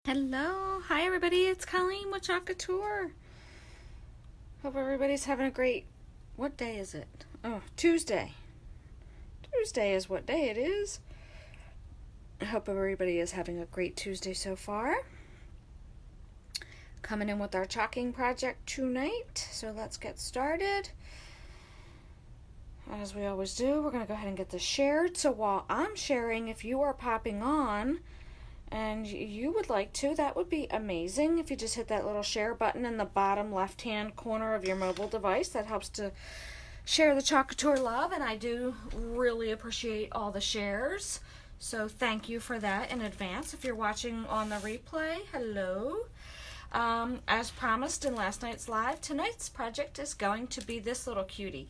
Hello, hi everybody, it's Colleen with Couture. Hope everybody's having a great, what day is it? Oh, Tuesday. Tuesday is what day it is. I hope everybody is having a great Tuesday so far. Coming in with our chalking project tonight, so let's get started. As we always do, we're going to go ahead and get this shared. So while I'm sharing, if you are popping on, and you would like to, that would be amazing. If you just hit that little share button in the bottom left hand corner of your mobile device, that helps to share the Couture love, and I do really appreciate all the shares, so thank you for that in advance. If you're watching on the replay, hello. As promised in last night's live, tonight's project is going to be this little cutie.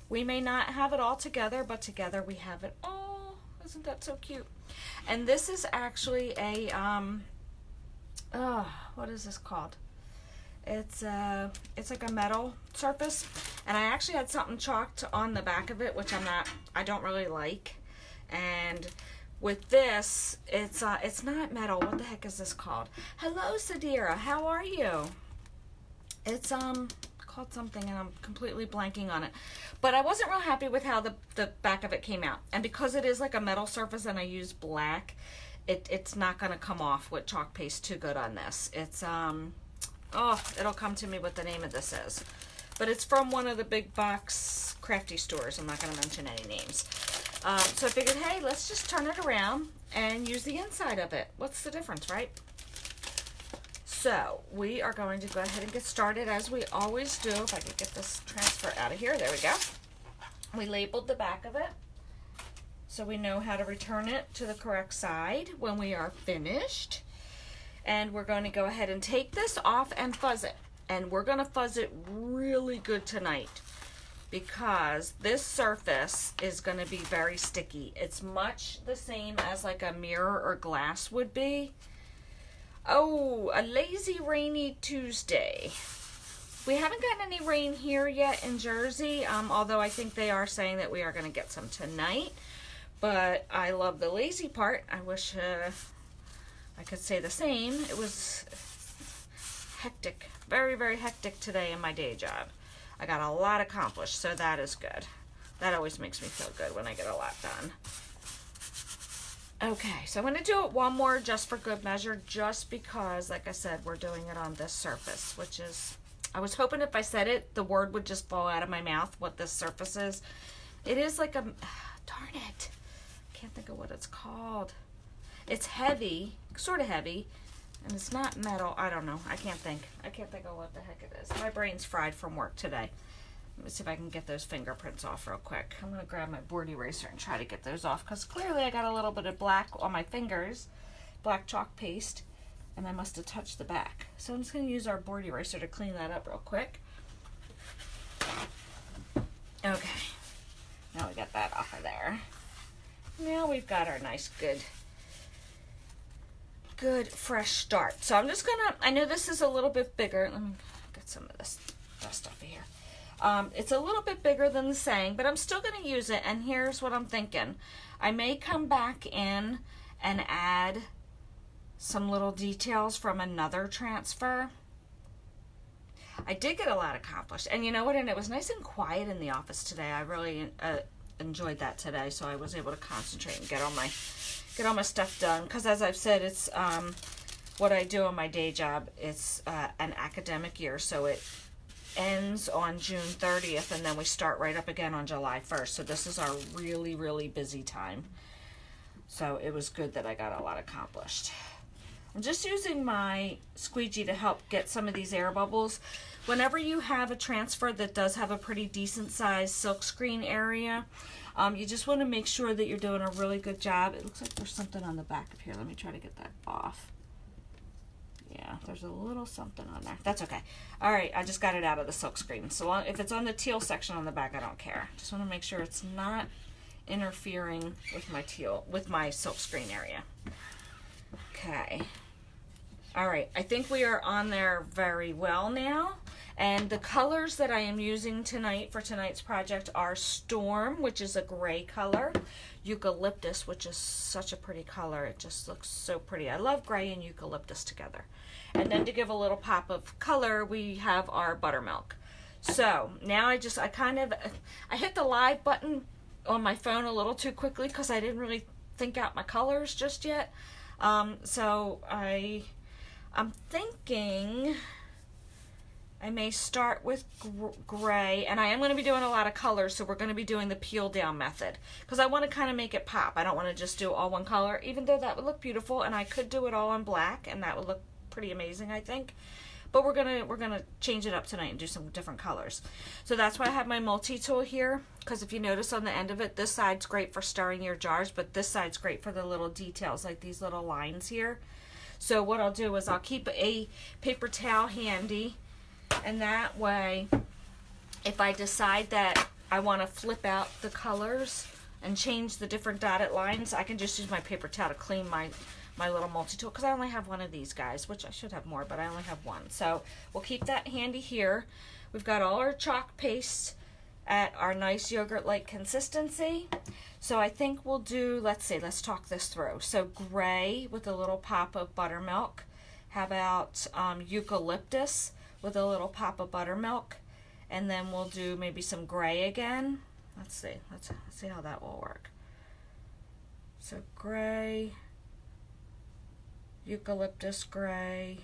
We may not have it all together, but together we have it all. Isn't that so cute? And this is actually a, what is this called? It's like a metal surface, and I actually had something chalked on the back of it, which I don't really like. And with this, it's not metal. What the heck is this called? Hello, Sadira. How are you? It's called something, and I'm completely blanking on it. But I wasn't real happy with how the back of it came out. And because it is like a metal surface and I use black, it's not going to come off with chalk paste too good on this. It's, it'll come to me what the name of this is. But it's from one of the big box crafty stores. I'm not going to mention any names. So I figured, hey, let's just turn it around and use the inside of it. What's the difference, right? So we are going to go ahead and get started as we always do. If I could get this transfer out of here. There we go. We labeled the back of it so we know how to return it to the correct side when we are finished. And we're going to go ahead and take this off and fuzz it. And we're going to fuzz it really good tonight because this surface is going to be very sticky. It's much the same as like a mirror or glass would be. Oh, a lazy rainy Tuesday. We haven't gotten any rain here yet in Jersey, although I think they are saying that we are going to get some tonight. But I love the lazy part. I wish I could say the same. It was hectic, very, very hectic today in my day job. I got a lot accomplished, so that is good. That always makes me feel good when I get a lot done. Okay, so I'm going to do it one more just for good measure, just because, like I said, we're doing it on this surface, which is, I was hoping if I said it, the word would just fall out of my mouth, what this surface is. It is like a, darn it, I can't think of what it's called. It's heavy, sort of heavy, and it's not metal. I don't know. I can't think of what the heck it is. My brain's fried from work today. Let me see if I can get those fingerprints off real quick. I'm going to grab my board eraser and try to get those off because clearly I got a little bit of black on my fingers, black chalk paste, and I must have touched the back. So I'm just going to use our board eraser to clean that up real quick. Okay, now we got that off of there. Now we've got our nice, good fresh start. So I'm just going to, I know this is a little bit bigger. Let me get some of this dust off of here. It's a little bit bigger than the saying, but I'm still going to use it, and here's what I'm thinking. I may come back in and add some little details from another transfer. I did get a lot accomplished, and you know what, and it was nice and quiet in the office today. I really enjoyed that today, so I was able to concentrate and get all my stuff done, because as I've said, it's what I do on my day job. It's an academic year, so it ends on June 30th, and then we start right up again on July 1st. So this is our really, really busy time. So it was good that I got a lot accomplished. I'm just using my squeegee to help get some of these air bubbles. Whenever you have a transfer that does have a pretty decent sized silk screen area, you just want to make sure that you're doing a really good job. It looks like there's something on the back of here. Let me try to get that off. Yeah, there's a little something on there. That's okay. All right, I just got it out of the silk screen. So long, if it's on the teal section on the back, I don't care. Just want to make sure it's not interfering with my silk screen area. Okay. All right, I think we are on there very well now. And the colors that I am using tonight for tonight's project are Storm, which is a gray color, Eucalyptus, which is such a pretty color. It just looks so pretty. I love gray and eucalyptus together. And then to give a little pop of color, we have our Buttermilk. So now I hit the live button on my phone a little too quickly because I didn't really think out my colors just yet. So I'm thinking I may start with gray, and I am going to be doing a lot of colors, so we're going to be doing the peel down method because I want to kind of make it pop. I don't want to just do all one color, even though that would look beautiful, and I could do it all in black, and that would look pretty amazing, I think. But we're gonna change it up tonight and do some different colors. So that's why I have my multi-tool here, because if you notice on the end of it, this side's great for stirring your jars, but this side's great for the little details, like these little lines here. So what I'll do is I'll keep a paper towel handy, and that way, if I decide that I want to flip out the colors and change the different dotted lines, I can just use my paper towel to clean my little multi-tool, because I only have one of these guys, which I should have more, but I only have one. So we'll keep that handy here. We've got all our chalk paste at our nice yogurt-like consistency. So I think we'll do, let's talk this through. So gray with a little pop of Buttermilk. How about eucalyptus with a little pop of Buttermilk? And then we'll do maybe some gray again. Let's see how that will work. So gray, eucalyptus gray.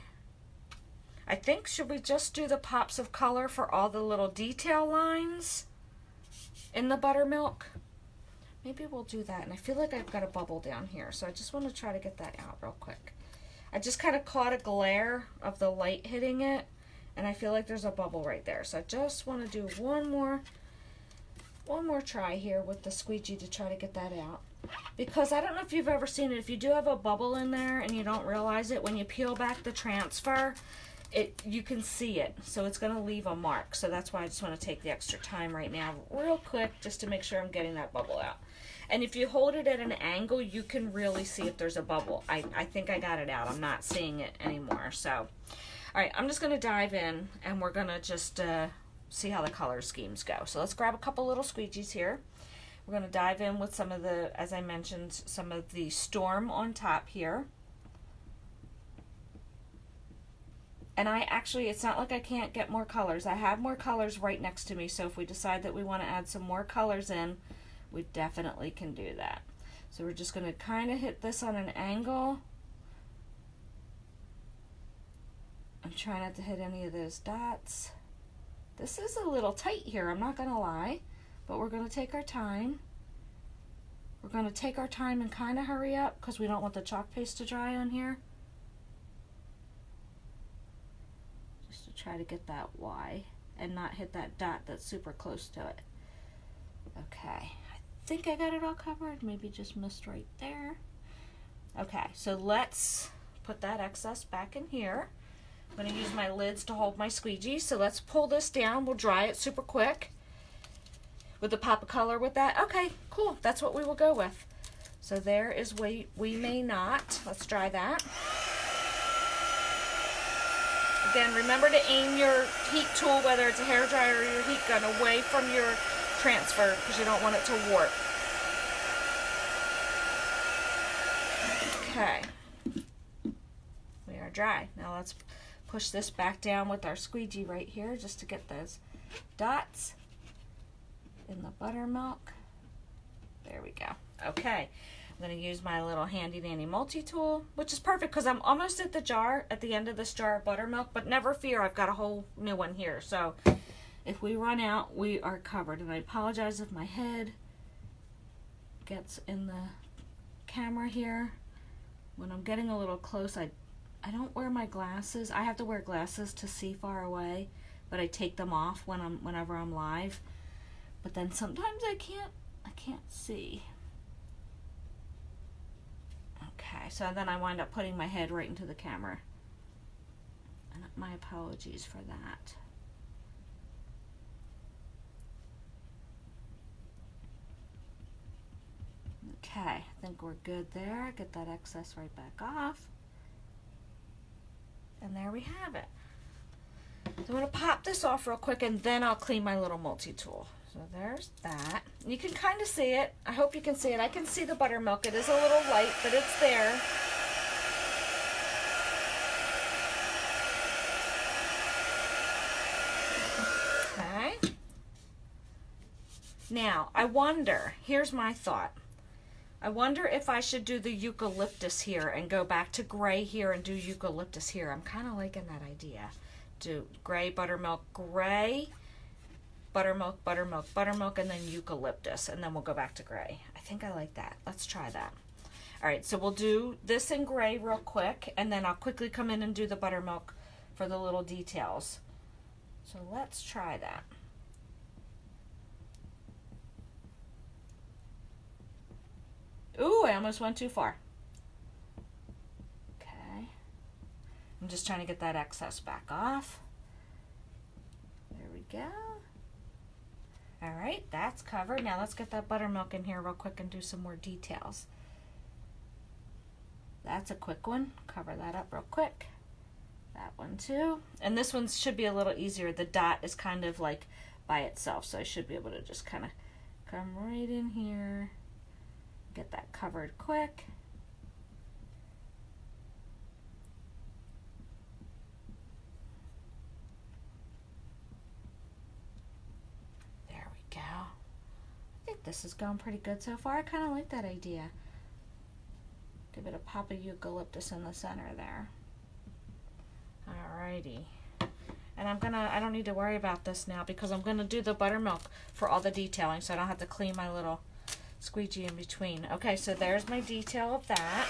I think, should we just do the pops of color for all the little detail lines in the Buttermilk? Maybe we'll do that. And I feel like I've got a bubble down here, so I just want to try to get that out real quick. I just kind of caught a glare of the light hitting it, and I feel like there's a bubble right there. So I just want to do one more try here with the squeegee to try to get that out. Because I don't know if you've ever seen it, if you do have a bubble in there and you don't realize it, when you peel back the transfer, you can see it. So it's going to leave a mark. So that's why I just want to take the extra time right now real quick just to make sure I'm getting that bubble out. And if you hold it at an angle, you can really see if there's a bubble. I think I got it out. I'm not seeing it anymore. So, all right, I'm just going to dive in, and we're going to just see how the color schemes go. So let's grab a couple little squeegees here. We're going to dive in with some of the, as I mentioned, some of the Storm on top here. And it's not like I can't get more colors. I have more colors right next to me, so if we decide that we want to add some more colors in, we definitely can do that. So we're just going to kind of hit this on an angle. I'm trying not to hit any of those dots. This is a little tight here, I'm not going to lie. But we're going to take our time. We're going to take our time and kind of hurry up because we don't want the chalk paste to dry on here. Just to try to get that Y and not hit that dot that's super close to it. Okay, I think I got it all covered. Maybe just missed right there. Okay, so let's put that excess back in here. I'm going to use my lids to hold my squeegee. So let's pull this down. We'll dry it super quick. With the pop of color with that. Okay, cool. That's what we will go with. So there is We May Not. Let's dry that. Again, remember to aim your heat tool, whether it's a hairdryer or your heat gun, away from your transfer because you don't want it to warp. Okay. We are dry. Now let's push this back down with our squeegee right here just to get those dots in the Buttermilk. There we go. Okay, I'm going to use my little handy dandy multi-tool, which is perfect because I'm almost at the end of this jar of Buttermilk, but never fear, I've got a whole new one here. So if we run out, we are covered. And I apologize if my head gets in the camera here. When I'm getting a little close, I don't wear my glasses. I have to wear glasses to see far away, but I take them off whenever I'm live. But then sometimes I can't see. Okay, so then I wind up putting my head right into the camera. And my apologies for that. Okay, I think we're good there. Get that excess right back off. And there we have it. So I'm going to pop this off real quick and then I'll clean my little multi-tool. So there's that. You can kind of see it. I hope you can see it. I can see the buttermilk. It is a little light, but it's there. Okay. Now, I wonder, here's my thought. I wonder if I should do the eucalyptus here and go back to gray here and do eucalyptus here. I'm kind of liking that idea. Do gray, buttermilk, gray, buttermilk, buttermilk, buttermilk, and then eucalyptus, and then we'll go back to gray. I think I like that. Let's try that. All right, so we'll do this in gray real quick, and then I'll quickly come in and do the buttermilk for the little details. So let's try that. Ooh, I almost went too far. Okay. I'm just trying to get that excess back off. There we go. All right, that's covered. Now let's get that buttermilk in here real quick and do some more details. That's a quick one. Cover that up real quick. That one too. And this one should be a little easier. The dot is kind of like by itself, so I should be able to just kind of come right in here. Get that covered quick. There we go. I think this is going pretty good so far. I kind of like that idea. Give it a pop of eucalyptus in the center there. Alrighty. And I don't need to worry about this now because I'm gonna do the buttermilk for all the detailing, so I don't have to clean my little squeegee in between. Okay, so there's my detail of that.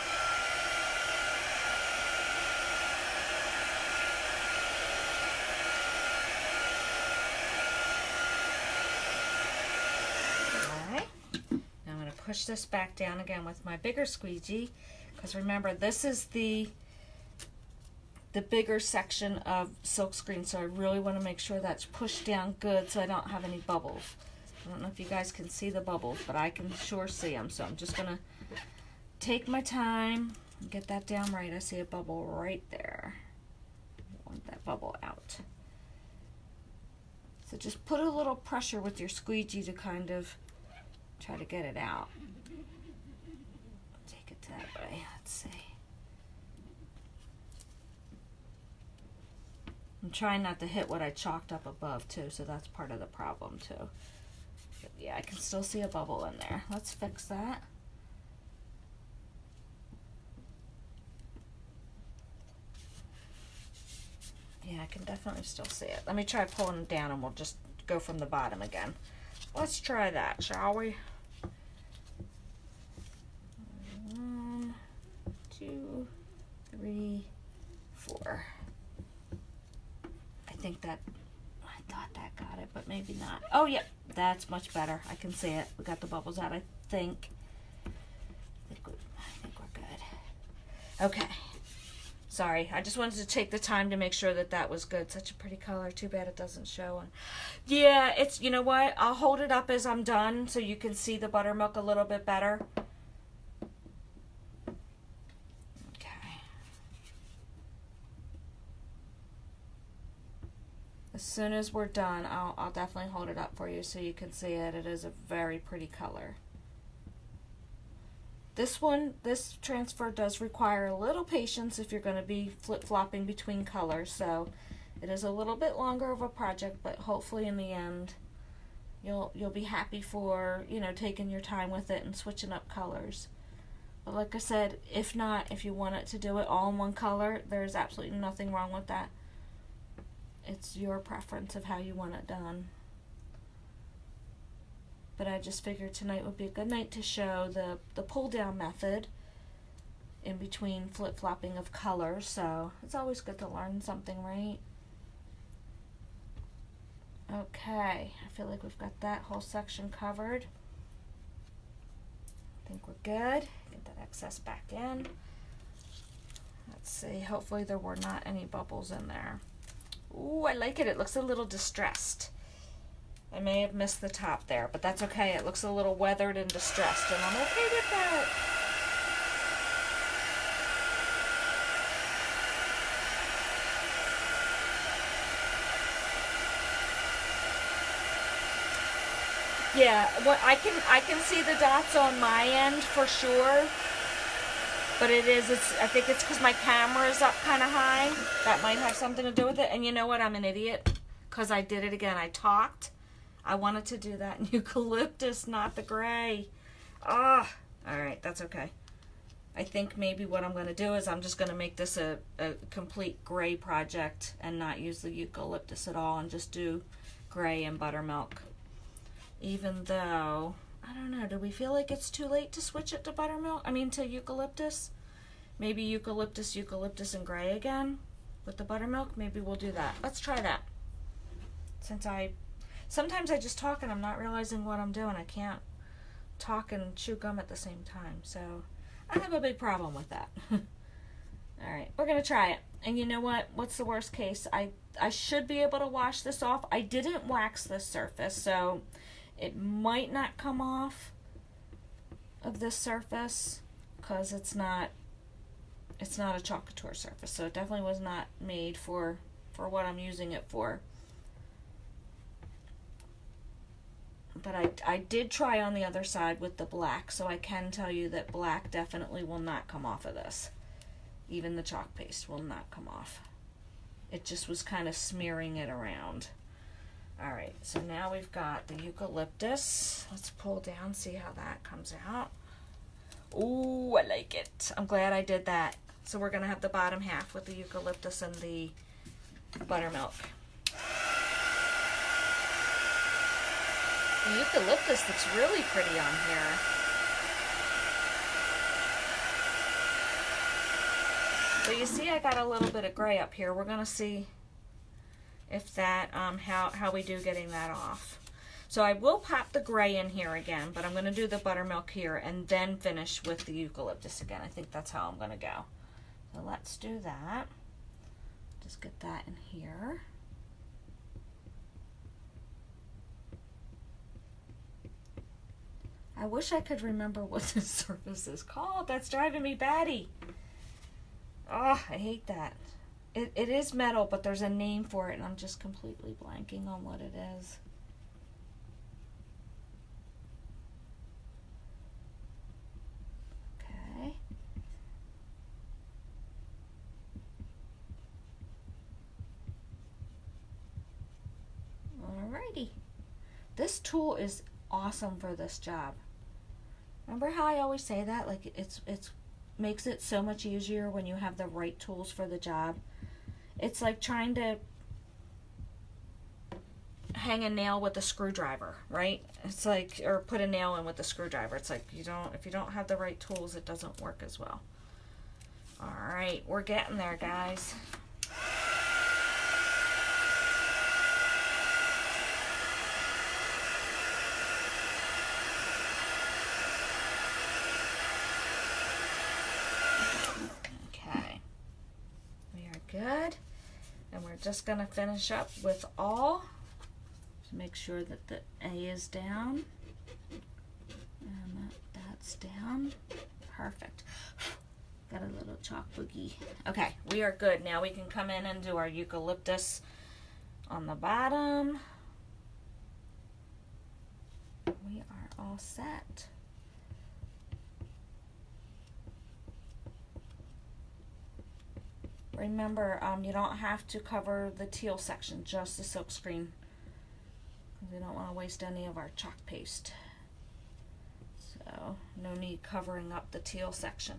Okay. Now I'm going to push this back down again with my bigger squeegee, because remember, this is the bigger section of silkscreen, so I really want to make sure that's pushed down good so I don't have any bubbles. I don't know if you guys can see the bubbles, but I can sure see them. So I'm just going to take my time and get that down right. I see a bubble right there. I want that bubble out. So just put a little pressure with your squeegee to kind of try to get it out. Take it that way. Let's see. I'm trying not to hit what I chalked up above too, so that's part of the problem too. Yeah, I can still see a bubble in there. Let's fix that. Yeah, I can definitely still see it. Let me try pulling it down and we'll just go from the bottom again. Let's try that, shall we? 1, 2, 3, 4. I think that I thought that got it, but maybe not. Oh, yep, that's much better. I can see it. We got the bubbles out, I think. I think we're good. Okay. Sorry, I just wanted to take the time to make sure that that was good. Such a pretty color. Too bad it doesn't show. Yeah, it's, you know what? I'll hold it up as I'm done so you can see the buttermilk a little bit better. As soon as we're done, I'll definitely hold it up for you so you can see it. It is a very pretty color. This transfer does require a little patience if you're going to be flip-flopping between colors, so it is a little bit longer of a project, but hopefully in the end you'll be happy for, you know, taking your time with it and switching up colors. But like I said, if not, if you want it to do it all in one color, there's absolutely nothing wrong with that. It's your preference of how you want it done. But I just figured tonight would be a good night to show the pull down method in between flip-flopping of colors, so it's always good to learn something, right? Okay, I feel like we've got that whole section covered. I think we're good. Get that excess back in. Let's see, hopefully there were not any bubbles in there. Ooh, I like it. It looks a little distressed. I may have missed the top there, but that's okay. It looks a little weathered and distressed, and I'm okay with that. Yeah, what I can see the dots on my end for sure. But I think it's because my camera is up kind of high. That might have something to do with it. And you know what? I'm an idiot because I did it again. I talked. I wanted to do that in eucalyptus, not the gray. Ah, all right, that's okay. I think maybe what I'm going to do is I'm just going to make this a complete gray project and not use the eucalyptus at all and just do gray and buttermilk. Even though, I don't know, do we feel like it's too late to switch it to buttermilk? I mean, to eucalyptus? Maybe eucalyptus, and gray again with the buttermilk? Maybe we'll do that. Let's try that. Sometimes I just talk and I'm not realizing what I'm doing. I can't talk and chew gum at the same time. So I have a big problem with that. All right, we're going to try it. And you know what? What's the worst case? I should be able to wash this off. I didn't wax this surface, so it might not come off of this surface because it's not a chalk couture surface. So it definitely was not made for what I'm using it for. But I did try on the other side with the black, so I can tell you that black definitely will not come off of this. Even the chalk paste will not come off. It just was kind of smearing it around. Alright, so now we've got the eucalyptus. Let's pull down, see how that comes out. Ooh, I like it. I'm glad I did that. So we're going to have the bottom half with the eucalyptus and the buttermilk. The eucalyptus looks really pretty on here. So you see I got a little bit of gray up here. We're going to see if that, how we do getting that off. So I will pop the gray in here again, but I'm going to do the buttermilk here and then finish with the eucalyptus again. I think that's how I'm going to go. So let's do that. Just get that in here. I wish I could remember what this surface is called. That's driving me batty. Oh, I hate that. It is metal, but there's a name for it, and I'm just completely blanking on what it is. Okay. Alrighty. This tool is awesome for this job. Remember how I always say that? Like it's makes it so much easier when you have the right tools for the job. It's like trying to hang a nail with a screwdriver, right? It's like, or put a nail in with a screwdriver. It's like if you don't have the right tools, it doesn't work as well. All right, we're getting there, guys. Good. And we're just going to finish up with all. Just make sure that the A is down. And that's down. Perfect. Got a little chalk boogie. Okay, we are good. Now we can come in and do our eucalyptus on the bottom. We are all set. Remember, you don't have to cover the teal section, just the silk screen. We don't want to waste any of our chalk paste. So, no need covering up the teal section.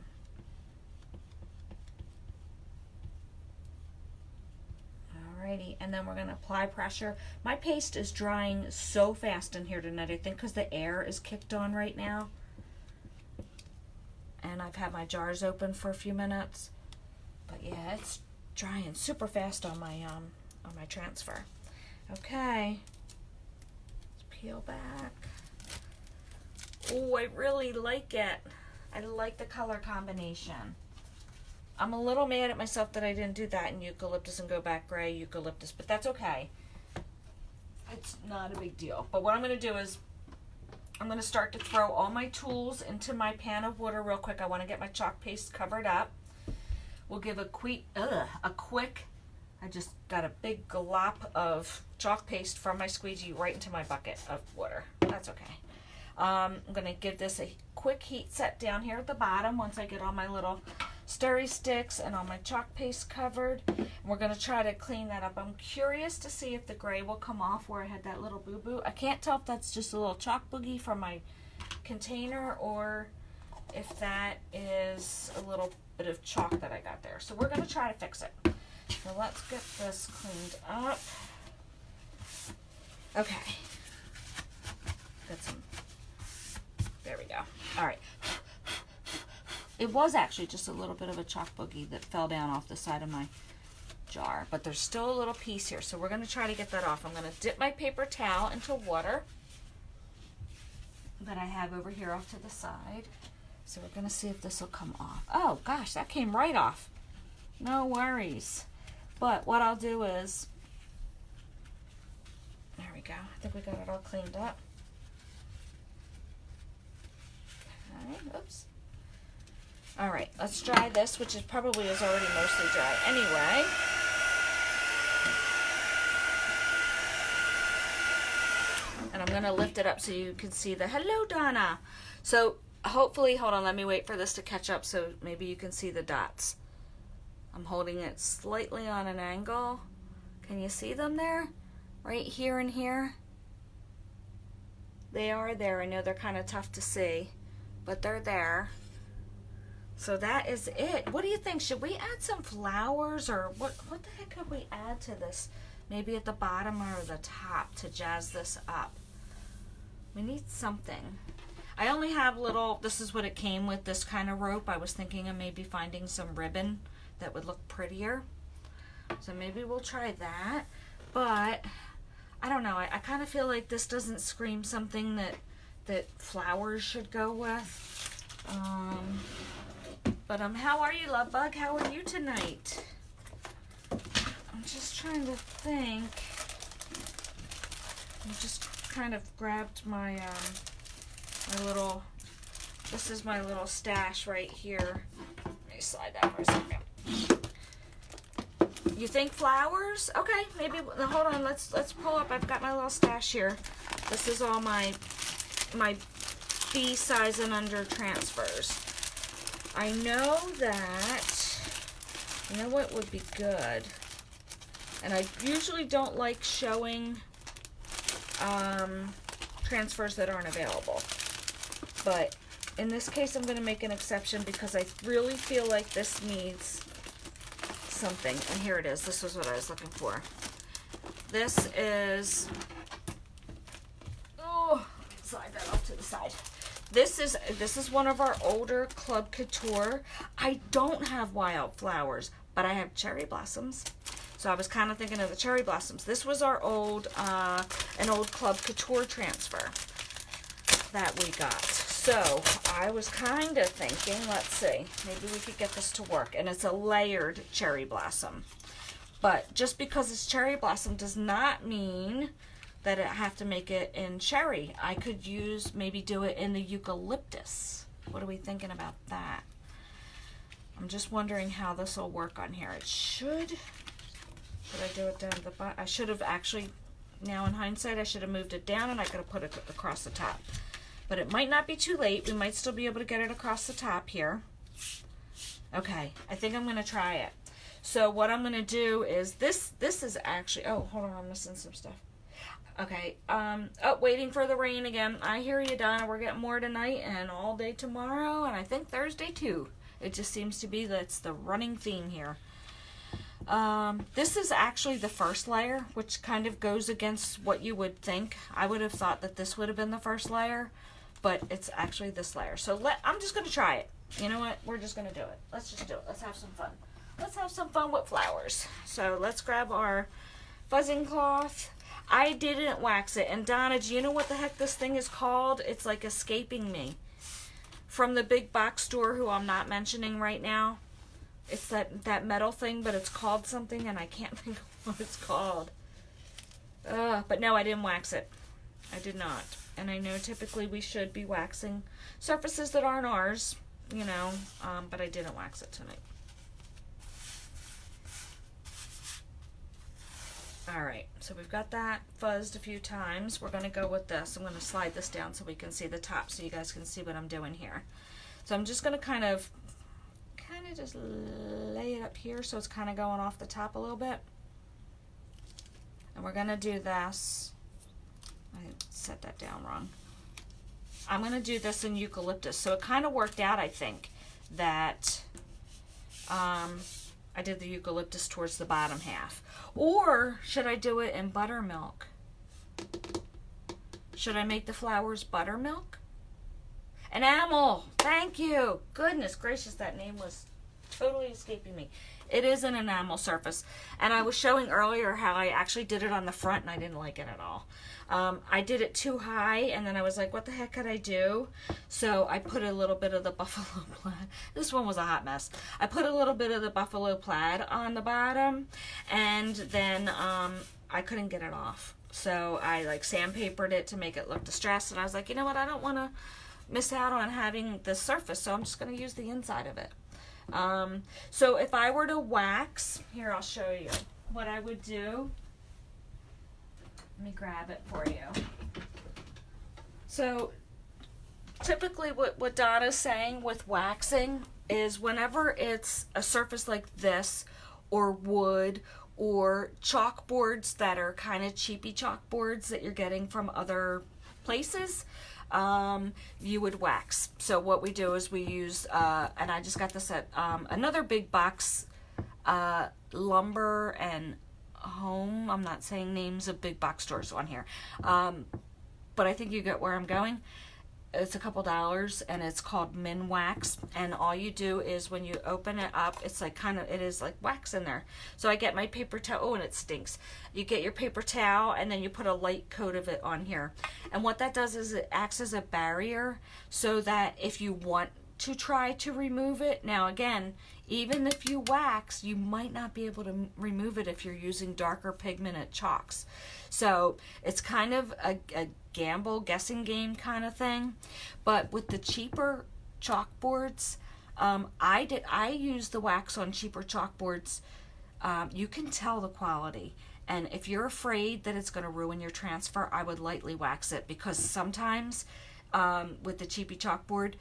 Alrighty, and then we're going to apply pressure. My paste is drying so fast in here tonight, I think because the air is kicked on right now. And I've had my jars open for a few minutes. But yeah, it's drying super fast on my transfer. Okay, let's peel back. Oh, I really like it. I like the color combination. I'm a little mad at myself that I didn't do that in eucalyptus and go back gray eucalyptus, but that's okay. It's not a big deal. But what I'm going to do is I'm going to start to throw all my tools into my pan of water real quick. I want to get my chalk paste covered up. We'll give a quick, I just got a big glop of chalk paste from my squeegee right into my bucket of water. That's okay. I'm going to give this a quick heat set down here at the bottom once I get all my little stirry sticks and all my chalk paste covered. And we're going to try to clean that up. I'm curious to see if the gray will come off where I had that little boo-boo. I can't tell if that's just a little chalk boogie from my container or if that is a little bit of chalk that I got there. So we're going to try to fix it. So let's get this cleaned up. Okay. Got some. There we go. All right. It was actually just a little bit of a chalk boogie that fell down off the side of my jar, but there's still a little piece here, so we're going to try to get that off. I'm going to dip my paper towel into water that I have over here off to the side. So we're going to see if this will come off. Oh gosh, that came right off. No worries. But what I'll do is, there we go. I think we got it all cleaned up. Okay, oops. All right, let's dry this, which is probably is already mostly dry anyway. And I'm going to lift it up so you can see the, hello, Donna. So hopefully, hold on, let me wait for this to catch up so maybe you can see the dots. I'm holding it slightly on an angle. Can you see them there? Right here and here. They are there. I know they're kind of tough to see, but they're there. So that is it. What do you think? Should we add some flowers or what the heck could we add to this? Maybe at the bottom or the top to jazz this up. We need something. I only have little, this is what it came with, this kind of rope. I was thinking of maybe finding some ribbon that would look prettier. So maybe we'll try that. But I don't know. I kind of feel like this doesn't scream something that flowers should go with. But how are you, love bug? How are you tonight? I'm just trying to think. I just kind of grabbed my my little. This is my little stash right here. Let me slide that for a second. You think flowers? Okay, maybe. Hold on. Let's pull up. I've got my little stash here. This is all my B size and under transfers. I know that, you know what would be good, and I usually don't like showing transfers that aren't available, but in this case I'm going to make an exception because I really feel like this needs something, and here it is. This was what I was looking for. This is, oh, slide that off to the side. This is one of our older Club Couture. I don't have wildflowers, but I have cherry blossoms. So I was kind of thinking of the cherry blossoms. This was our old, an old Club Couture transfer that we got. So I was kind of thinking, let's see, maybe we could get this to work. And it's a layered cherry blossom. But just because it's cherry blossom does not mean that I have to make it in cherry. I could maybe do it in the eucalyptus. What are we thinking about that? I'm just wondering how this will work on here. It should I do it down the bottom? I should have actually, now in hindsight, I should have moved it down and I could have put it across the top. But it might not be too late. We might still be able to get it across the top here. Okay, I think I'm gonna try it. So what I'm gonna do is, this is actually, oh, hold on, I'm missing some stuff. Okay, oh, waiting for the rain again. I hear you, Donna. We're getting more tonight and all day tomorrow, and I think Thursday too. It just seems to be that's the running theme here. This is actually the first layer, which kind of goes against what you would think. I would have thought that this would have been the first layer, but it's actually this layer. So I'm just going to try it. You know what? We're just going to do it. Let's just do it. Let's have some fun. Let's have some fun with flowers. So let's grab our fuzzing cloth. I didn't wax it. And Donna, do you know what the heck this thing is called? It's like escaping me. From the big box store, who I'm not mentioning right now. It's that metal thing, but it's called something, and I can't think of what it's called. But no, I didn't wax it. I did not. And I know typically we should be waxing surfaces that aren't ours, you know, but I didn't wax it tonight. All right. right, so we've got that fuzzed a few times. We're going to go with this. I'm going to slide this down so we can see the top, so you guys can see what I'm doing here. So I'm just going to kind of just lay it up here so it's kind of going off the top a little bit. And we're going to do this. I set that down wrong. I'm going to do this in eucalyptus. So it kind of worked out, I think, that I did the eucalyptus towards the bottom half. Or should I do it in buttermilk? Should I make the flowers buttermilk? Enamel. Thank you. Goodness gracious, that name was totally escaping me. It is an enamel surface. And I was showing earlier how I actually did it on the front and I didn't like it at all. I did it too high and then I was like, what the heck could I do? So I put a little bit of the buffalo plaid. This one was a hot mess. I put a little bit of the buffalo plaid on the bottom and then I couldn't get it off. So I like sandpapered it to make it look distressed and I was like, you know what, I don't want to miss out on having this surface, so I'm just going to use the inside of it. So if I were to wax, here I'll show you what I would do. Let me grab it for you. So typically what Donna's saying with waxing is whenever it's a surface like this or wood or chalkboards that are kind of cheapy chalkboards that you're getting from other places, you would wax. So what we do is we use, and I just got this at another big box, lumber and home. I'm not saying names of big box stores on here, but I think you get where I'm going. It's a couple dollars and it's called Min Wax, and all you do is when you open it up, it's like it is like wax in there. So I get my paper towel. Oh, and it stinks. You get your paper towel and then you put a light coat of it on here, and what that does is it acts as a barrier so that if you want to try to remove it, now again, even if you wax, you might not be able to remove it if you're using darker pigmented chalks. So it's kind of a gamble, guessing game kind of thing. But with the cheaper chalkboards, I use the wax on cheaper chalkboards. You can tell the quality. And if you're afraid that it's going to ruin your transfer, I would lightly wax it, because sometimes with the cheapy chalkboard,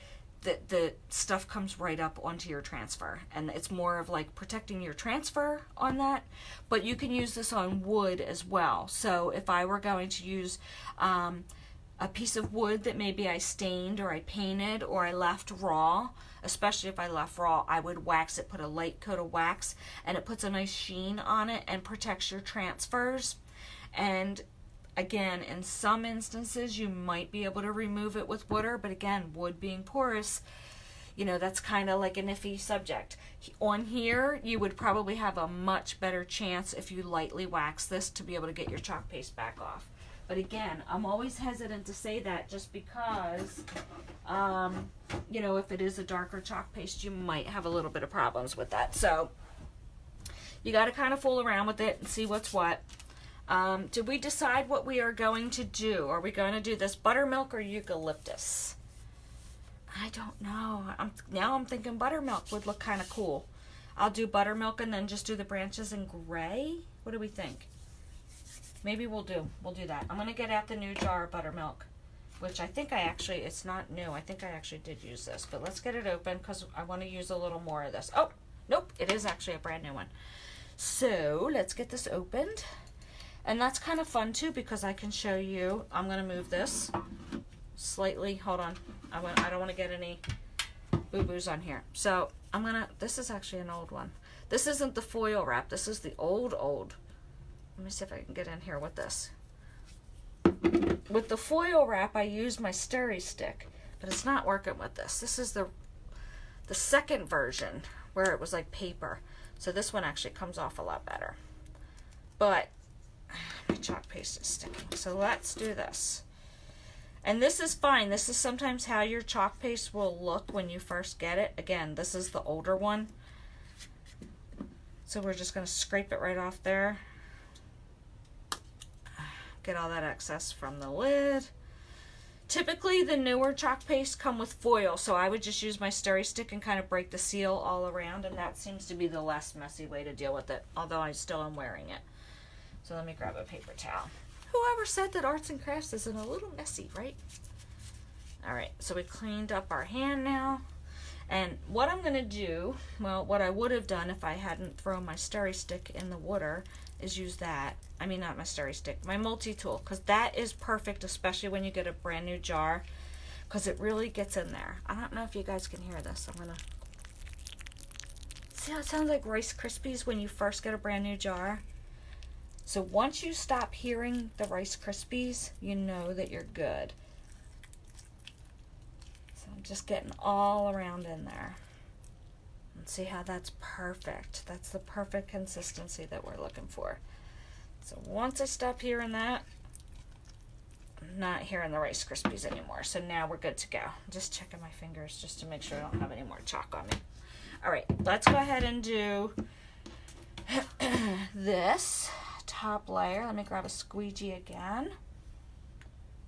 the stuff comes right up onto your transfer, and it's more of like protecting your transfer on that. But you can use this on wood as well. So if I were going to use a piece of wood that maybe I stained or I painted or I left raw, especially if I left raw, I would wax it, put a light coat of wax, and it puts a nice sheen on it and protects your transfers. And again, in some instances, you might be able to remove it with water, but again, wood being porous, you know, that's kind of like an iffy subject. On here, you would probably have a much better chance if you lightly wax this to be able to get your chalk paste back off. But again, I'm always hesitant to say that just because, you know, if it is a darker chalk paste, you might have a little bit of problems with that. So you got to kind of fool around with it and see what's what. Did we decide what we are going to do? Are we going to do this buttermilk or eucalyptus? I don't know. Now I'm thinking buttermilk would look kind of cool. I'll do buttermilk and then just do the branches in gray. What do we think? Maybe we'll do that. I'm going to get out the new jar of buttermilk, which I think it's not new. I think I actually did use this, but let's get it open because I want to use a little more of this. Oh, nope. It is actually a brand new one. So let's get this opened. And that's kind of fun too, because I can show you. I'm going to move this slightly. Hold on. I don't want to get any boo-boos on here. So this is actually an old one. This isn't the foil wrap. This is the old. Let me see if I can get in here with this. With the foil wrap, I used my stirry stick, but it's not working with this. This is the second version where it was like paper. So this one actually comes off a lot better. But my chalk paste is sticking. So let's do this. And this is fine. This is sometimes how your chalk paste will look when you first get it. Again, this is the older one. So we're just going to scrape it right off there. Get all that excess from the lid. Typically, the newer chalk paste come with foil, so I would just use my stirry stick and kind of break the seal all around, and that seems to be the less messy way to deal with it, although I still am wearing it. So let me grab a paper towel. Whoever said that arts and crafts isn't a little messy, right? All right, so we cleaned up our hand now. And what I'm going to do, well, what I would have done if I hadn't thrown my stirry stick in the water is use that. I mean, not my stirry stick, my multi-tool, because that is perfect, especially when you get a brand new jar, because it really gets in there. I don't know if you guys can hear this. I'm going to... See how it sounds like Rice Krispies when you first get a brand new jar? So once you stop hearing the Rice Krispies, you know that you're good. Just getting all around in there. And see how that's perfect. That's the perfect consistency that we're looking for. So once I stop hearing that, I'm not hearing the Rice Krispies anymore. So now we're good to go. Just checking my fingers just to make sure I don't have any more chalk on me. All right, let's go ahead and do this top layer. Let me grab a squeegee again.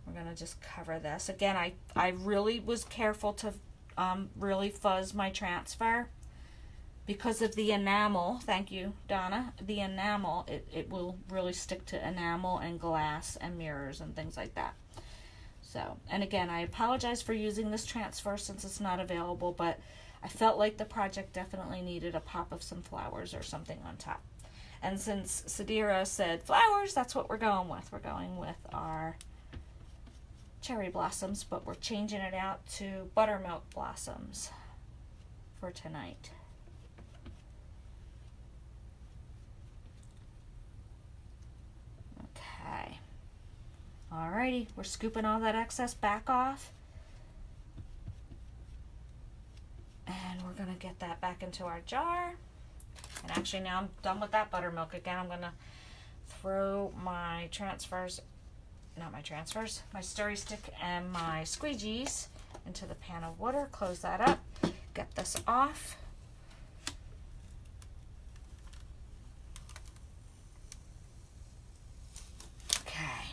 We're going to just cover this. Again, I really was careful to really fuzz my transfer because of the enamel. Thank you, Donna. The enamel, it will really stick to enamel and glass and mirrors and things like that. So, and again, I apologize for using this transfer since it's not available, but I felt like the project definitely needed a pop of some flowers or something on top. And since Sadira said flowers, that's what we're going with. We're going with our cherry blossoms, but we're changing it out to buttermilk blossoms for tonight. Okay. Alrighty, we're scooping all that excess back off. And we're gonna get that back into our jar. And actually now I'm done with that buttermilk again. I'm gonna throw my transfers, not my transfers, my stirry stick and my squeegees into the pan of water. Close that up, get this off. Okay.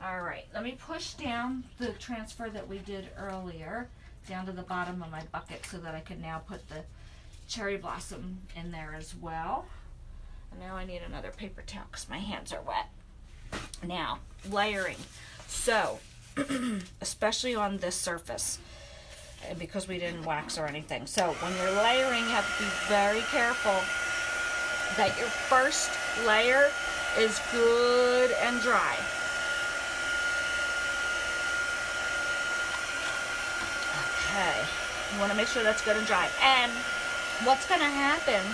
All right, let me push down the transfer that we did earlier down to the bottom of my bucket so that I can now put the cherry blossom in there as well. And now I need another paper towel because my hands are wet. Now, layering. So, especially on this surface, because we didn't wax or anything. So, when you're layering, you have to be very careful that your first layer is good and dry. Okay, you want to make sure that's good and dry. And what's going to happen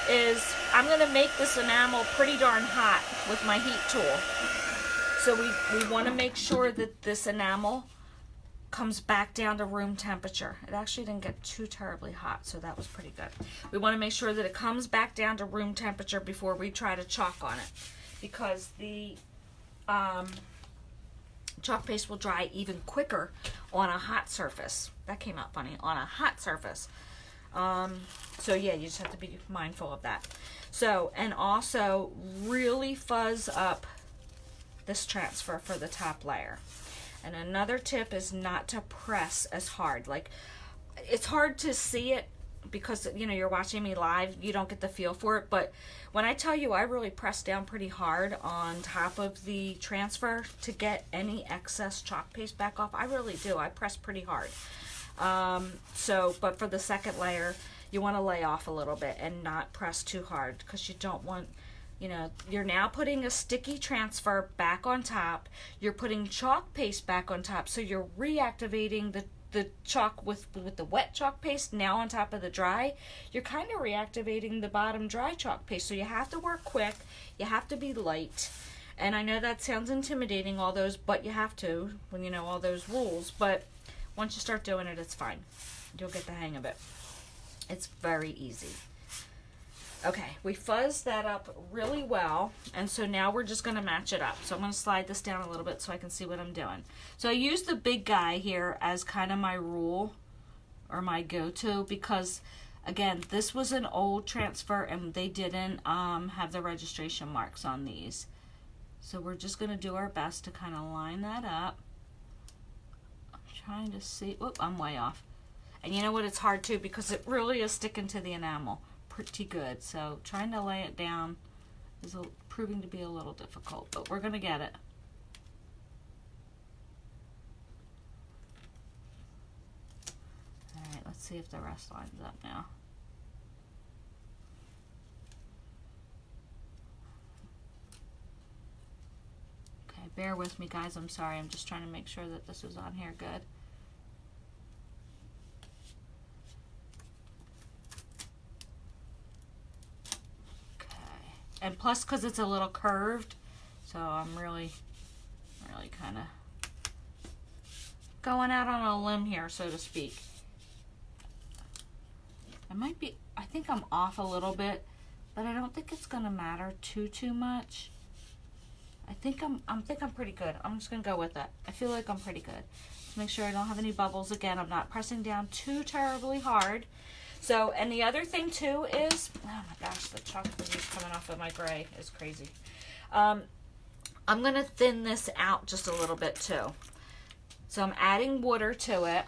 is I'm going to make this enamel pretty darn hot with my heat tool. So we want to make sure that this enamel comes back down to room temperature. It actually didn't get too terribly hot, so that was pretty good. We want to make sure that it comes back down to room temperature before we try to chalk on it, because the chalk paste will dry even quicker on a hot surface. That came out funny, on a hot surface. So yeah, you just have to be mindful of that. So, and also really fuzz up this transfer for the top layer. And another tip is not to press as hard. Like, it's hard to see it because, you know, you're watching me live, you don't get the feel for it, but when I tell you I really press down pretty hard on top of the transfer to get any excess chalk paste back off, I really do. I press pretty hard. But for the second layer, you want to lay off a little bit and not press too hard, because you don't want, you know, you're now putting a sticky transfer back on top, you're putting chalk paste back on top, so you're reactivating the chalk with the wet chalk paste now on top of the dry. You're kind of reactivating the bottom dry chalk paste, so you have to work quick, you have to be light. And I know that sounds intimidating, all those, but you have to when you know all those rules. But once you start doing it, it's fine. You'll get the hang of it. It's very easy. Okay, we fuzzed that up really well, and so now we're just going to match it up. So I'm going to slide this down a little bit so I can see what I'm doing. So I use the big guy here as kind of my rule or my go-to, because again, this was an old transfer and they didn't have the registration marks on these. So we're just going to do our best to kind of line that up. I'm trying to see. Whoop, I'm way off. And you know what? It's hard too, because it really is sticking to the enamel pretty good. So trying to lay it down is proving to be a little difficult, but we're going to get it. All right, let's see if the rest lines up now. Okay, bear with me, guys. I'm sorry. I'm just trying to make sure that this was on here good. And plus, because it's a little curved, so I'm really kind of going out on a limb here, so to speak. I think I'm off a little bit, but I don't think it's going to matter too much. I think I'm pretty good. I'm just going to go with it. I feel like I'm pretty good. Just make sure I don't have any bubbles. Again, I'm not pressing down too terribly hard. So, and the other thing too is, oh my gosh, the chocolate is coming off of my gray is crazy. I'm going to thin this out just a little bit too. So I'm adding water to it.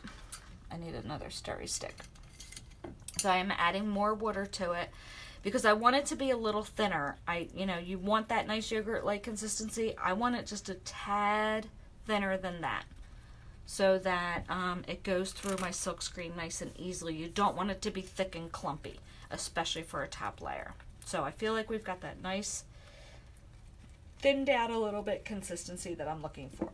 I need another stirry stick. So I'm adding more water to it because I want it to be a little thinner. You want that nice yogurt-like consistency. I want it just a tad thinner than that, so that it goes through my silkscreen nice and easily. You don't want it to be thick and clumpy, especially for a top layer. So I feel like we've got that nice, thinned out a little bit consistency that I'm looking for.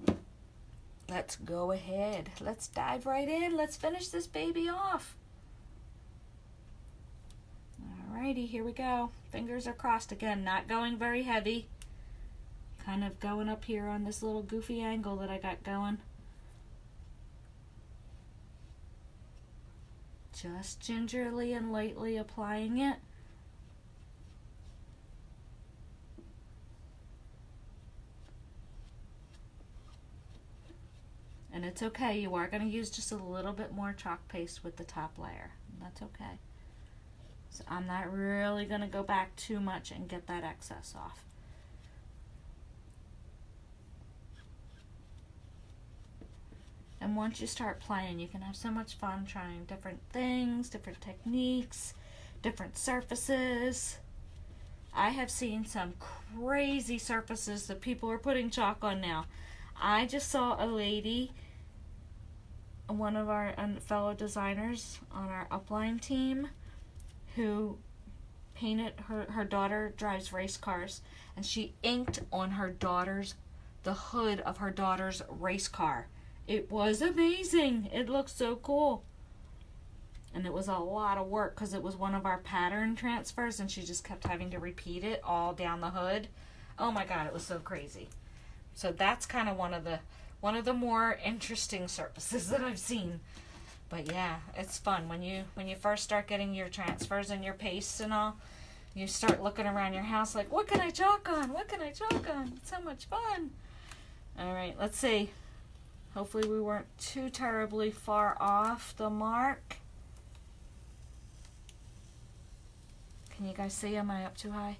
Let's go ahead. Let's dive right in. Let's finish this baby off. Alrighty, here we go. Fingers are crossed again, not going very heavy. Kind of going up here on this little goofy angle that I got going. Just gingerly and lightly applying it. And it's okay, you are going to use just a little bit more chalk paste with the top layer. That's okay. So I'm not really going to go back too much and get that excess off. And once you start playing, you can have so much fun trying different things, different techniques, different surfaces. I have seen some crazy surfaces that people are putting chalk on now. I just saw a lady, one of our fellow designers on our upline team, who painted, her daughter drives race cars, and she inked on the hood of her daughter's race car. It was amazing. It looked so cool. And it was a lot of work because it was one of our pattern transfers, and she just kept having to repeat it all down the hood. Oh my God, it was so crazy. So that's kind of one of the more interesting surfaces that I've seen. But yeah, it's fun when you first start getting your transfers and your pastes and all. You start looking around your house like, what can I chalk on? What can I chalk on? It's so much fun. All right, let's see. Hopefully we weren't too terribly far off the mark. Can you guys see? Am I up too high?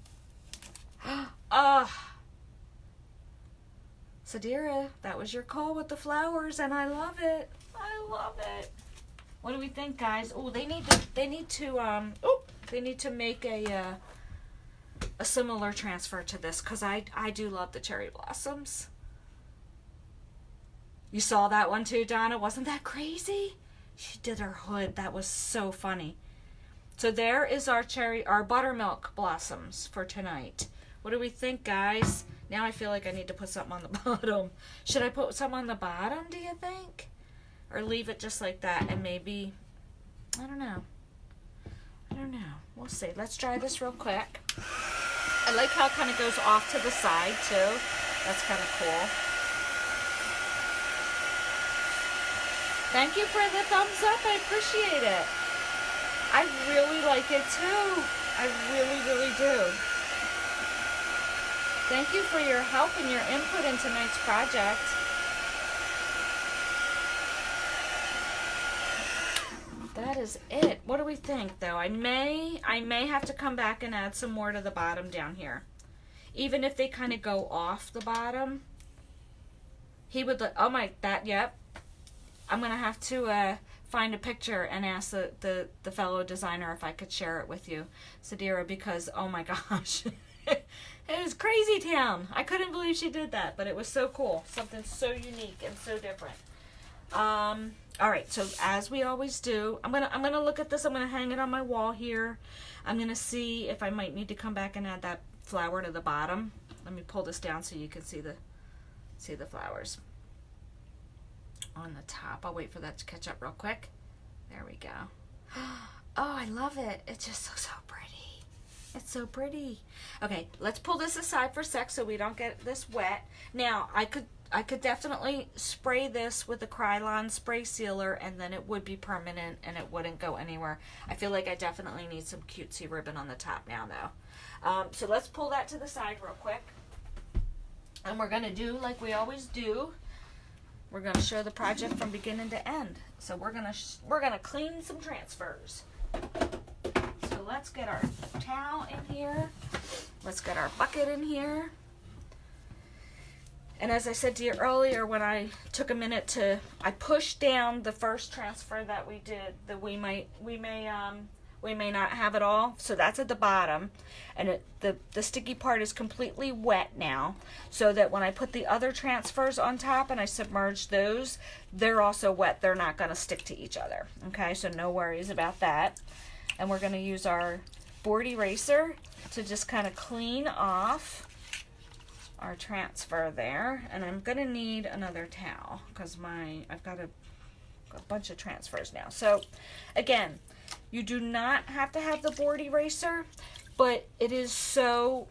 Sadira, that was your call with the flowers, and I love it. I love it. What do we think, guys? Oh, they need to make a similar transfer to this, because I do love the cherry blossoms. You saw that one too, Donna? Wasn't that crazy? She did her hood. That was so funny. So there is our buttermilk blossoms for tonight. What do we think, guys? Now I feel like I need to put something on the bottom. Should I put something on the bottom, do you think? Or leave it just like that and maybe, I don't know. We'll see. Let's try this real quick. I like how it kind of goes off to the side too. That's kind of cool. Thank you for the thumbs up. I appreciate it. I really like it too. I really, really do. Thank you for your help and your input in tonight's project. That is it. What do we think, though? I may have to come back and add some more to the bottom down here. Even if they kind of go off the bottom. He would, yep. I'm going to have to find a picture and ask the fellow designer if I could share it with you, Sadira, because, oh my gosh. It was Crazy Town. I couldn't believe she did that, but it was so cool. Something so unique and so different. All right, so as we always do, I'm gonna look at this. I'm gonna hang it on my wall here. I'm gonna see if I might need to come back and add that flower to the bottom. Let me pull this down so you can see the flowers on the top. I'll wait for that to catch up real quick. There we go. Oh, I love it. It just looks so pretty. It's so pretty. Okay, let's pull this aside for a sec so we don't get this wet. Now, I could definitely spray this with a Krylon spray sealer and then it would be permanent and it wouldn't go anywhere. I feel like I definitely need some cutesy ribbon on the top now though. So let's pull that to the side real quick. And we're gonna do like we always do. We're gonna show the project from beginning to end. So we're gonna clean some transfers. So let's get our towel in here. Let's get our bucket in here. And as I said to you earlier, when I took a minute I pushed down the first transfer that we did. That we may not have it all. So that's at the bottom, and the sticky part is completely wet now. So that when I put the other transfers on top and I submerge those, they're also wet. They're not going to stick to each other. Okay, so no worries about that. And we're going to use our board eraser to just kind of clean off our transfer there. And I'm going to need another towel because I've got a bunch of transfers now. So again, you do not have to have the board eraser, but it is so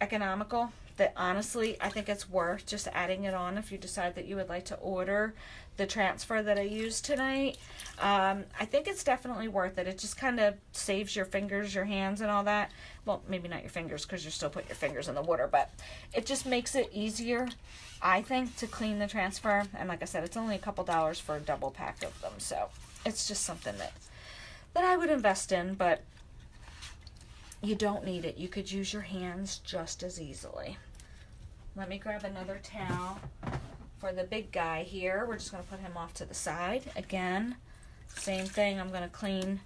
economical that honestly I think it's worth just adding it on if you decide that you would like to order the transfer that I used tonight. I think it's definitely worth it. It just kind of saves your fingers, your hands, and all that. Well, maybe not your fingers because you're still putting your fingers in the water, but it just makes it easier, I think, to clean the transfer. And like I said, it's only a couple dollars for a double pack of them, so it's just something that I would invest in, but you don't need it. You could use your hands just as easily. Let me grab another towel for the big guy here. We're just going to put him off to the side. Again, same thing. I'm going to clean.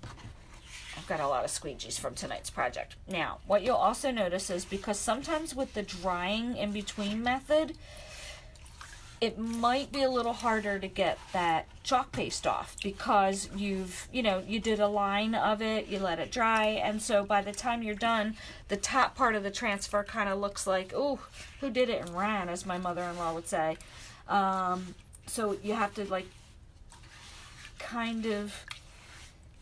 I've got a lot of squeegees from tonight's project. Now, what you'll also notice is because sometimes with the drying in between method, it might be a little harder to get that chalk paste off because you did a line of it, you let it dry, and so by the time you're done, the top part of the transfer kind of looks like, oh, who did it and ran, as my mother-in-law would say. So you have to like kind of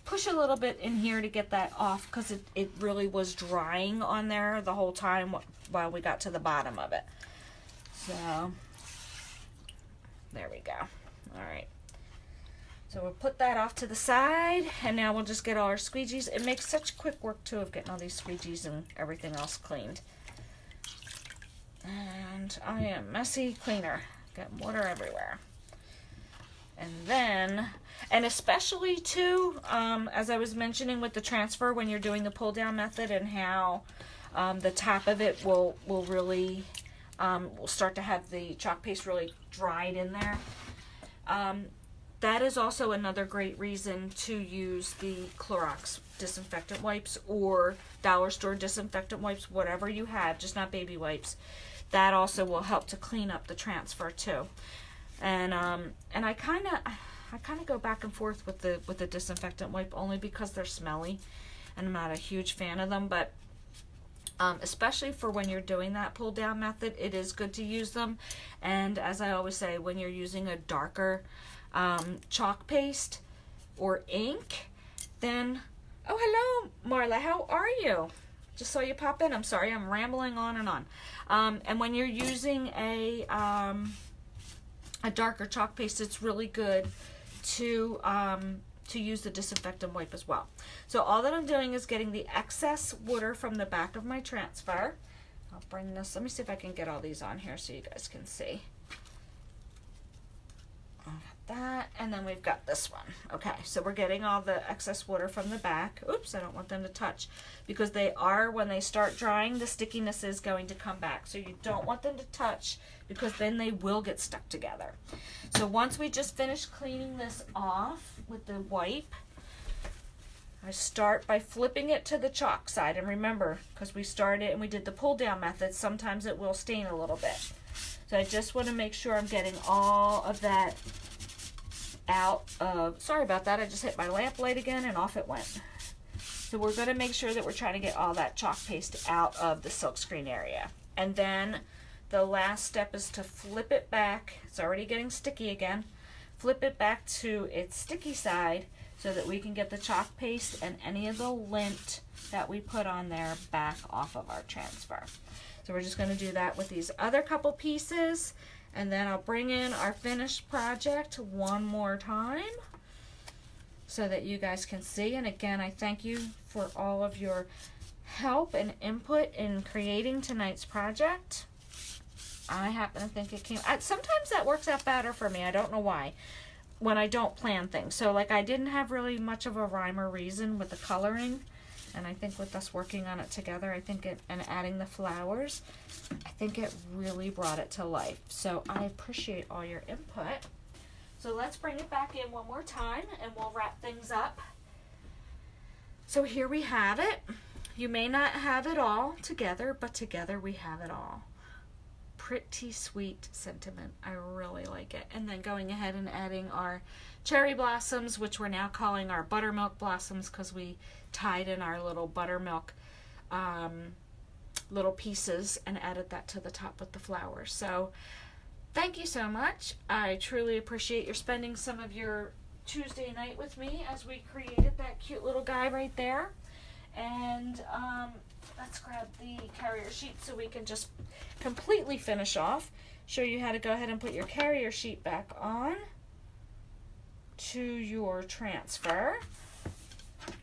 push a little bit in here to get that off because it really was drying on there the whole time while we got to the bottom of it. So there we go. All right. So we'll put that off to the side, and now we'll just get all our squeegees. It makes such quick work, too, of getting all these squeegees and everything else cleaned. And I am messy cleaner. Got water everywhere. And then, and especially, too, as I was mentioning with the transfer, when you're doing the pull-down method and how the top of it will really... we'll start to have the chalk paste really dried in there. That is also another great reason to use the Clorox disinfectant wipes or dollar store disinfectant wipes, whatever you have, just not baby wipes. That also will help to clean up the transfer too. And I kind of go back and forth with the disinfectant wipe only because they're smelly, and I'm not a huge fan of them, but especially for when you're doing that pull down method, it is good to use them. And as I always say, when you're using a darker chalk paste or ink, then, oh, hello, Marla, how are you? Just saw you pop in. I'm sorry, I'm rambling on and on. And when you're using a darker chalk paste, it's really good to use the disinfectant wipe as well. So all that I'm doing is getting the excess water from the back of my transfer. I'll bring this, let me see if I can get all these on here so you guys can see. That, and then we've got this one. Okay, so we're getting all the excess water from the back. Oops, I don't want them to touch because they are, when they start drying, the stickiness is going to come back. So you don't want them to touch because then they will get stuck together. So once we just finish cleaning this off with the wipe, I start by flipping it to the chalk side. And remember, because we started and we did the pull down method, sometimes it will stain a little bit. So I just want to make sure I'm getting all of that out of, sorry about that, I just hit my lamp light again and off it went. So we're going to make sure that we're trying to get all that chalk paste out of the silkscreen area. And then the last step is to flip it back. It's already getting sticky again. Flip it back to its sticky side so that we can get the chalk paste and any of the lint that we put on there back off of our transfer. So we're just going to do that with these other couple pieces, and then I'll bring in our finished project one more time so that you guys can see. And again, I thank you for all of your help and input in creating tonight's project. I happen to think it came, sometimes that works out better for me. I don't know why, when I don't plan things. So like I didn't have really much of a rhyme or reason with the coloring. And I think with us working on it together, I think it, and adding the flowers, I think it really brought it to life. So I appreciate all your input. So let's bring it back in one more time and we'll wrap things up. So here we have it. You may not have it all together, but together we have it all. Pretty sweet sentiment. I really like it. And then going ahead and adding our cherry blossoms, which we're now calling our buttermilk blossoms because we tied in our little buttermilk little pieces and added that to the top with the flowers. So thank you so much. I truly appreciate your spending some of your Tuesday night with me as we created that cute little guy right there. And let's grab the carrier sheet so we can just completely finish off. Show you how to go ahead and put your carrier sheet back on to your transfer,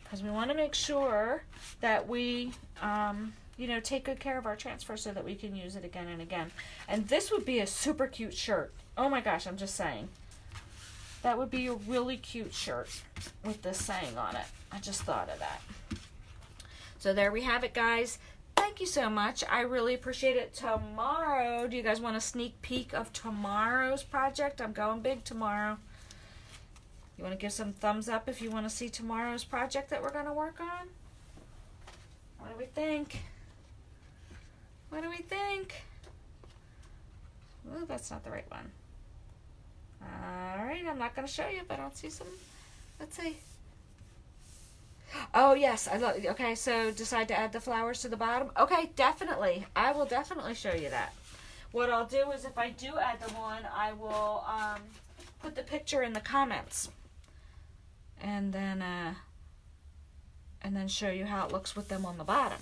because we want to make sure that we you know, take good care of our transfer so that we can use it again and again. And this would be a super cute shirt. Oh my gosh, I'm just saying. That would be a really cute shirt with this saying on it. I just thought of that. So there we have it, guys. Thank you so much. I really appreciate it. Tomorrow, do you guys want a sneak peek of tomorrow's project? I'm going big tomorrow. You want to give some thumbs up if you want to see tomorrow's project that we're going to work on? What do we think? What do we think? Ooh, that's not the right one. Alright, I'm not going to show you, but I'll see some. Let's see. Oh, yes. I love. Okay, so decide to add the flowers to the bottom. Okay, definitely. I will definitely show you that. What I'll do is if I do add the one, I will put the picture in the comments. And then show you how it looks with them on the bottom.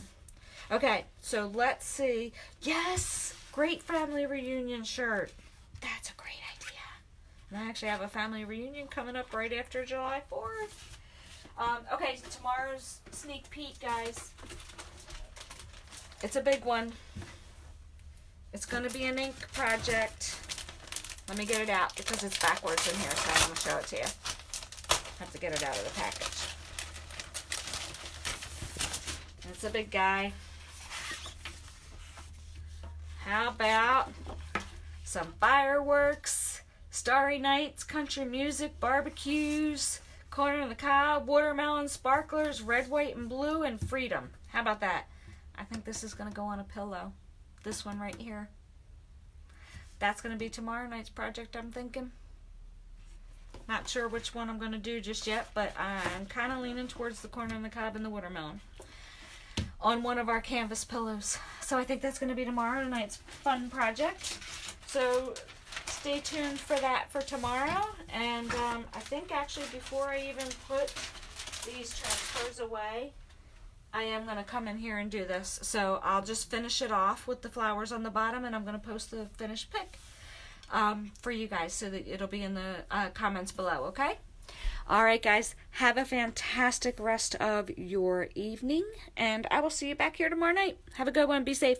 Okay, so let's see. Yes, great family reunion shirt. That's a great idea. And I actually have a family reunion coming up right after July 4th. Okay, so tomorrow's sneak peek, guys. It's a big one. It's going to be an ink project. Let me get it out because it's backwards in here, so I'm going to show it to you. Have to get it out of the package. It's a big guy. How about some fireworks, starry nights, country music, barbecues, corn on the cob, watermelon, sparklers, red, white, and blue, and freedom. How about that? I think this is going to go on a pillow. This one right here. That's going to be tomorrow night's project, I'm thinking. Not sure which one I'm going to do just yet, but I'm kind of leaning towards the corn on the cob and the watermelon on one of our canvas pillows. So I think that's going to be tomorrow night's fun project. So stay tuned for that for tomorrow. And I think actually before I even put these transfers away, I am going to come in here and do this. So I'll just finish it off with the flowers on the bottom, and I'm going to post the finished pic for you guys so that it'll be in the comments below, okay? All right, guys, have a fantastic rest of your evening, and I will see you back here tomorrow night. Have a good one. Be safe.